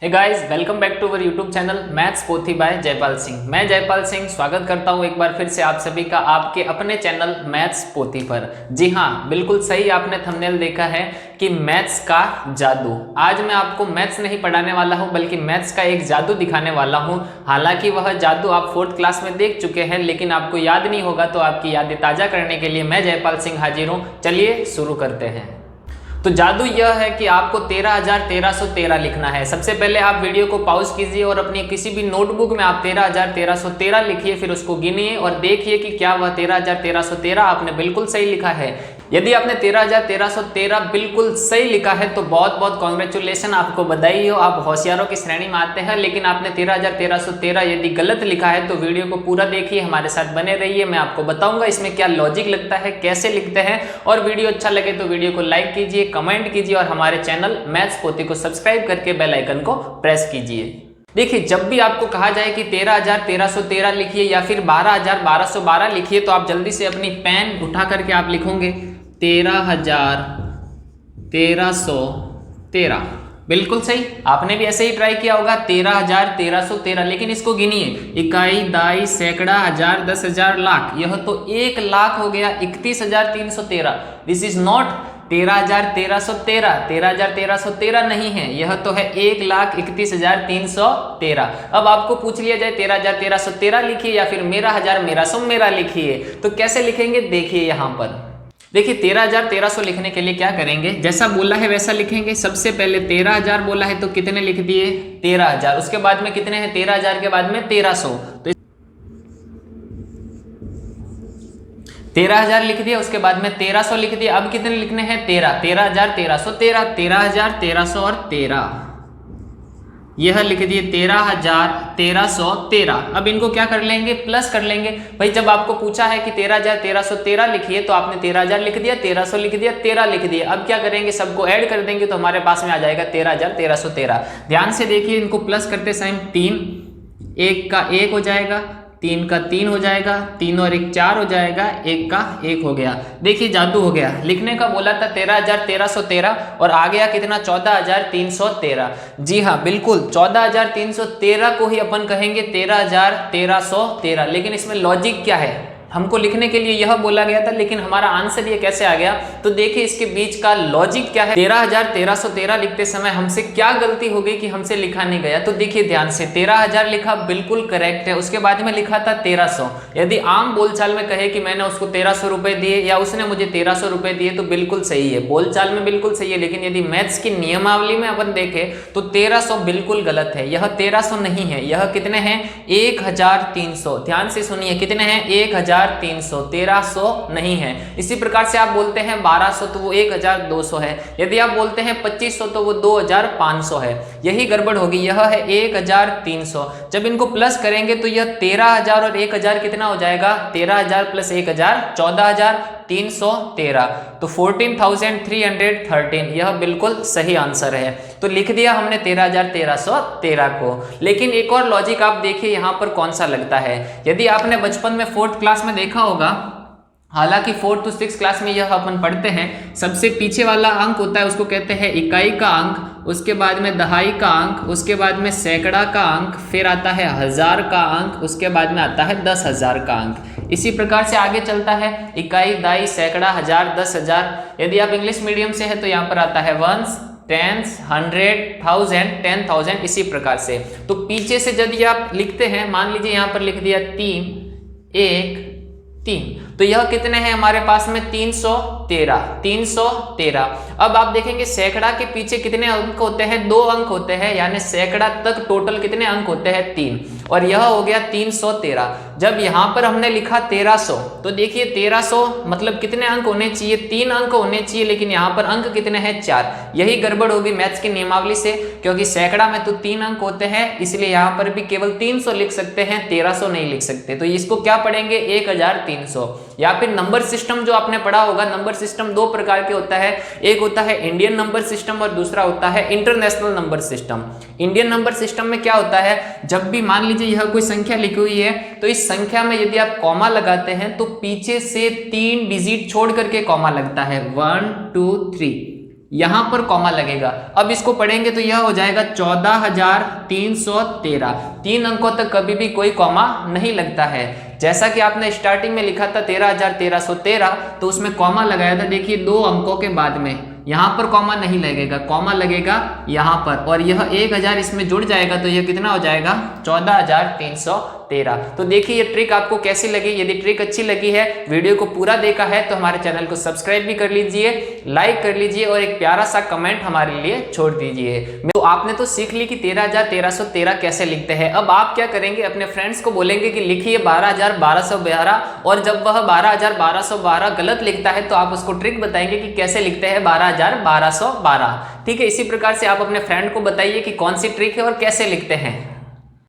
Hey guys, welcome back to our YouTube channel maths Pothi by Jaipal Singh. मैं जयपाल सिंह स्वागत करता हूं एक बार फिर से आप सभी का आपके अपने चैनल मैथ्स पोथी पर। जी हां, बिल्कुल सही आपने थंबनेल देखा है कि मैथ्स का जादू। आज मैं आपको मैथ्स नहीं पढ़ाने वाला हूं बल्कि मैथ्स का एक जादू दिखाने वाला हूं। हालांकि वह जादू आप 4th क्लास में देख चुके हैं, लेकिन आपको याद नहीं होगा, तो आपकी यादें ताजा करने के लिए मैं जयपाल सिंह हाजिर हूं। चलिए शुरू करते हैं। तो जादू यह है कि आपको 13,1313 लिखना है। सबसे पहले आप वीडियो को पॉज कीजिए और अपनी किसी भी नोटबुक में आप 13,1313 लिखिए, फिर उसको गिनिए और देखिए कि क्या वह 13,1313 आपने बिल्कुल सही लिखा है। यदि आपने 13,1313 बिल्कुल सही लिखा है तो बहुत बहुत कॉन्ग्रेचुलेशन, आपको बधाई हो, आप होशियारों की श्रेणी में आते हैं। लेकिन आपने 13,1313 यदि गलत लिखा है तो वीडियो को पूरा देखिए, हमारे साथ बने रहिए। मैं आपको बताऊंगा इसमें क्या लॉजिक लगता है, कैसे लिखते हैं। और वीडियो अच्छा लगे तो वीडियो को लाइक कीजिए, कमेंट कीजिए और हमारे चैनल मैथ्स पोथी को सब्सक्राइब करके बेल आइकन को प्रेस कीजिए। देखिए, जब भी आपको कहा जाए कि 13,1313 लिखिए या फिर 12,1212 लिखिए, तो आप जल्दी से अपनी पेन उठा करके आप लिखोगे 13,1313। बिल्कुल सही, आपने भी ऐसे ही ट्राई किया होगा 13,1313। लेकिन इसको गिनिए, इकाई, दाई, सैकड़ा, हजार, 10,000, लाख। यह तो 1 लाख हो गया 31,313। This is not 13,1313। 13,1313 नहीं है, यह तो है 1,31,313। अब आपको पूछ लिया जाए 13,1313 लिखिए या फिर मेरा हजार मेरा सौ मेरा लिखिए, तो कैसे लिखेंगे देखिए। यहां पर देखिए 13,1300 लिखने के लिए क्या करेंगे, जैसा बोला है वैसा लिखेंगे। सबसे पहले 13,000 बोला है तो कितने लिख दिए 13,000। उसके बाद में कितने हैं 13,000 के बाद में 1,300, तो 13,000 लिख दिया। उसके बाद में 1,300 लिख दिया। अब कितने लिखने हैं 13,1313 13,1300 और 13, यह लिख दिए 13,1313। अब इनको क्या कर लेंगे, प्लस कर लेंगे। भाई जब आपको पूछा है कि 13,1313 लिखिए तो आपने 13,000 लिख दिया, 1,300 लिख दिया, 13 लिख दिया। अब क्या करेंगे, सबको ऐड कर देंगे तो हमारे पास में आ जाएगा 13,1313। ध्यान से देखिए, इनको प्लस करते टाइम 3 1 का 1 हो जाएगा, 3 का 3 हो जाएगा, 3 और 1 4 हो जाएगा, 1 का 1 हो गया। देखिए जादू हो गया। लिखने का बोला था 13,1313 और आ गया कितना 14,313। जी हाँ, बिल्कुल 14,313 को ही अपन कहेंगे 13,1313। लेकिन इसमें लॉजिक क्या है, हमको लिखने के लिए यह बोला गया था, लेकिन हमारा आंसर ये कैसे आ गया। तो देखिए इसके बीच का लॉजिक क्या है। 13,1313 लिखते समय हमसे क्या गलती हो गई कि हमसे लिखा नहीं गया। तो देखिए ध्यान से, 13,000 लिखा बिल्कुल करेक्ट है। उसके बाद में लिखा था 1,300। यदि आम बोलचाल में कहे कि मैंने उसको 1,300 रुपए दिए या उसने मुझे 1,300 रुपए दिए तो बिल्कुल सही है, बोलचाल में बिल्कुल सही है। लेकिन यदि मैथ्स की नियमावली में अपन देखें तो 1,300 बिल्कुल गलत है। यह 1,300 नहीं है, यह कितने हैं 1,300। ध्यान से सुनिए, कितने हैं 1,300, 1,300 नहीं है। इसी प्रकार से आप बोलते हैं 1,200 तो वो 1,200 है। यदि आप बोलते हैं 2,500 तो वो 2,500 है। यही गड़बड़ होगी, यह है 1,300। जब इनको प्लस करेंगे तो यह 13,000 और 1,000 कितना हो जाएगा, 13,000 प्लस 1,000 14,313। तो 14,313 यह बिल्कुल सही आंसर है। तो लिख दिया हमने 13,1313 को। लेकिन एक और लॉजिक आप देखिए यहाँ पर कौन सा लगता है। यदि आपने बचपन में 4th क्लास में देखा होगा, हालांकि 4th to 6th क्लास में यह अपन पढ़ते हैं, सबसे पीछे वाला अंक होता है उसको कहते हैं इकाई का अंक, उसके बाद में दहाई का अंक, उसके बाद में सैकड़ा का अंक, फिर आता है हजार का अंक, उसके बाद में आता है 10,000 का अंक। इसी प्रकार से आगे चलता है इकाई, दाई, सैकड़ा, हजार, 10,000। यदि आप इंग्लिश मीडियम से है तो यहाँ पर आता है वंस, टेंस, 100, 1000, 10,000, इसी प्रकार से। तो पीछे से यदि आप लिखते हैं, मान लीजिए यहाँ पर लिख दिया 3 1 3, तो यह कितने हैं हमारे पास में 313 313। अब आप देखेंगे सैकड़ा के पीछे कितने अंक होते हैं, 2 अंक होते हैं, यानी सैकड़ा तक टोटल कितने अंक होते हैं 3, और यह हो गया 313। जब यहाँ पर हमने लिखा 1,300 तो देखिए 1,300 मतलब कितने अंक होने चाहिए, 3 अंक होने चाहिए, लेकिन यहाँ पर अंक कितने हैं 4। यही गड़बड़ होगी मैथ्स की नियमावली से, क्योंकि सैकड़ा में तो 3 अंक होते हैं, इसलिए यहाँ पर भी केवल 300 लिख सकते हैं, 1,300 नहीं लिख सकते। तो इसको क्या पढ़ेंगे 1,300। या फिर नंबर सिस्टम जो आपने पढ़ा होगा, नंबर सिस्टम 2 प्रकार के होता है, एक होता है इंडियन नंबर सिस्टम और दूसरा होता है international number system. Indian number system में क्या होता है, जब भी मान लीजिए यह कोई संख्या लिखी हुई है तो इस संख्या में यदि आप कॉमा लगाते हैं तो पीछे से 3 डिजिट छोड़ करके कॉमा लगता है, 1 2 3। यहां पर कॉमा लगेगा। अब इसको पढ़ेंगे तो यह हो जाएगा 14,313। 3 अंकों तक कभी भी कोई कॉमा नहीं लगता है। जैसा कि आपने स्टार्टिंग में लिखा था 13,1313, तो उसमें कॉमा लगाया था, देखिए 2 अंकों के बाद में, यहां पर कॉमा नहीं लगेगा, कॉमा लगेगा यहां पर, और यह 1000 इसमें जुड़ जाएगा तो यह कितना हो जाएगा 14,313। तो देखिए ये ट्रिक आपको कैसी लगी। यदि ट्रिक अच्छी लगी है, वीडियो को पूरा देखा है, तो हमारे चैनल को सब्सक्राइब भी कर लीजिए, लाइक कर लीजिए और एक प्यारा सा कमेंट हमारे लिए छोड़ दीजिए। तो आपने तो सीख ली कि 13,1313 कैसे लिखते हैं। अब आप क्या करेंगे, अपने फ्रेंड्स को बोलेंगे कि लिखिए 12,1212, और जब वह 12,1212 गलत लिखता है तो आप उसको ट्रिक बताएंगे कि कैसे लिखते हैं 12,1212। ठीक है, इसी प्रकार से आप अपने फ्रेंड को बताइए कि कौन सी ट्रिक है और कैसे लिखते हैं।